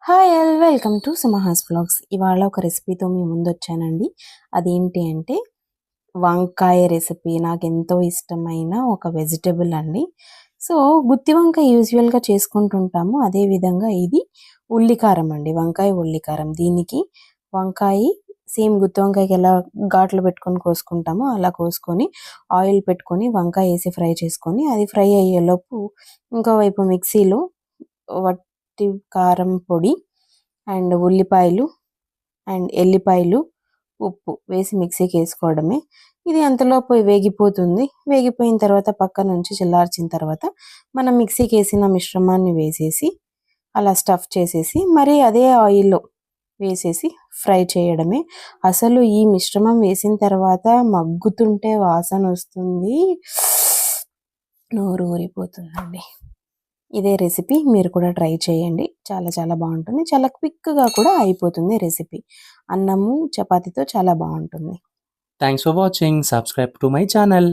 Hi all welcome to Sumaha's vlogs. ఇవాళ ఒక రెసిపీతో మీ ముందు వచ్చానండి. అదేంటి అంటే వంకాయ రెసిపీ. నాకెంతో ఇష్టమైన ఒక వెజిటబుల్ అండి. సో గుత్తి వంకాయ యూజువల్గా చేసుకుంటుంటాము. అదేవిధంగా ఇది ఉల్లికారం అండి, వంకాయ ఉల్లికారం. దీనికి వంకాయ సేమ్ గుత్తి వంకాయకి ఎలా ఘాట్లు పెట్టుకొని కోసుకుంటామో అలా కోసుకొని ఆయిల్ పెట్టుకొని వంకాయ వేసి ఫ్రై చేసుకొని, అది ఫ్రై అయ్యేలోపు ఇంకోవైపు మిక్సీలో వట్టి కారం పొడి అండ్ ఉల్లిపాయలు అండ్ ఎల్లిపాయలు ఉప్పు వేసి మిక్సీకి వేసుకోవడమే. ఇది అంతలోపు వేగిపోతుంది. వేగిపోయిన తర్వాత పక్క నుంచి చల్లార్చిన తర్వాత మనం మిక్సీకి వేసిన మిశ్రమాన్ని వేసేసి అలా స్టఫ్ చేసేసి మరి అదే ఆయిల్లో వేసేసి ఫ్రై చేయడమే. అసలు ఈ మిశ్రమం వేసిన తర్వాత మగ్గుతుంటే వాసన వస్తుంది, నోరు ఊరిపోతుందండి. ఇదే రెసిపీ మీరు కూడా ట్రై చేయండి. చాలా చాలా బాగుంటుంది. చాలా క్విక్గా కూడా అయిపోతుంది రెసిపీ. అన్నము చపాతీతో చాలా బాగుంటుంది. Thanks for watching. Subscribe to my channel.